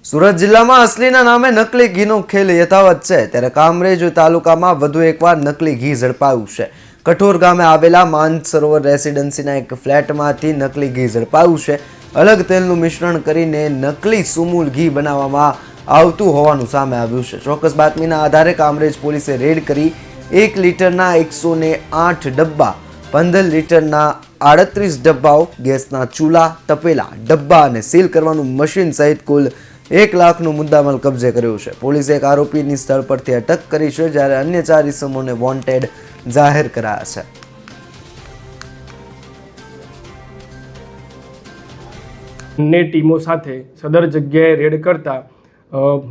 સુરત જિલ્લામાં અસલીના નામે નકલી ઘીનો ખેલ યથાવત છે, ત્યારે કામરેજ તાલુકામાં વધુ એકવાર નકલી ઘી ઝડપાયું છે। કઠોર ગામે આવેલા માનસરોવર રેસિડેન્સીના એક ફ્લેટમાંથી નકલી ઘી ઝડપાયું છે। અલગ તેલનું મિશ્રણ કરીને નકલી સુમૂલ ઘી બનાવવામાં આવતું હોવાનું સામે આવ્યું છે। ચોક્કસ બાતમીના આધારે કામરેજ પોલીસે રેડ કરી 1 લીટરના 108 ડબ્બા, 15 લીટરના 38 ડબ્બાઓ, ગેસના ચૂલા, તપેલા, ડબ્બા અને સીલ કરવાનું મશીન સહિત કુલ 1 લાખનો મુદ્દામાલ કબજે કર્યો છે। પોલીસે એક આરોપીની સ્થળ પરથી અટક કરી છે, જ્યારે અન્ય 4 ઇસમોને વોન્ટેડ જાહેર કરાયા છે। બંને ટીમો સાથે સદર જગ્યાએ રેડ કરતા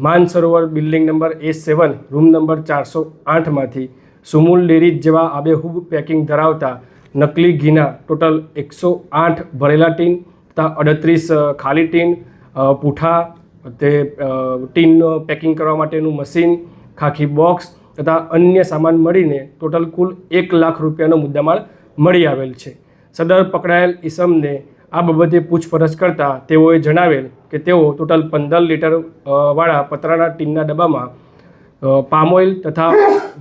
Mansarovar building number A7 room number 408માંથી સુમૂલ ડેરી જેવા આબેહૂબ પેકિંગ ધરાવતા નકલી ઘીના ટોટલ 108 ભરેલા ટીન તથા 38 ખાલી ટીન, પૂઠા, તે ટીનનો પેકિંગ કરવા માટેનું મશીન, ખાખી બોક્સ તથા અન્ય સામાન મળીને ટોટલ કુલ 1 લાખ રૂપિયાનો મુદ્દામાલ મળી આવેલ છે। સદર પકડાયેલ ઈસમને આ બાબતે પૂછપરછ કરતા તેઓએ જણાવેલ કે તેઓ ટોટલ 15 લીટર વાળા પતરાના ટીનના ડબ્બામાં પામ ઓઇલ તથા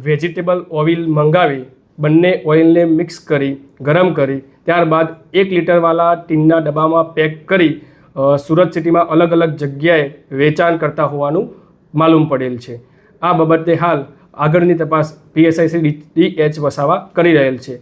વેજીટેબલ ઓઇલ મંગાવી બંને ઓઇલને મિક્સ કરી ગરમ કરી ત્યારબાદ 1 લીટરવાળા ટીનના ડબ્બામાં પેક કરી સુરત સિટીમાં અલગ અલગ જગ્યાએ વેચાણ કરતા હોવાનું માલુમ પડેલ છે। આ બાબતે હાલ આગળની તપાસ PSI DH વસાવા કરી રહેલ છે।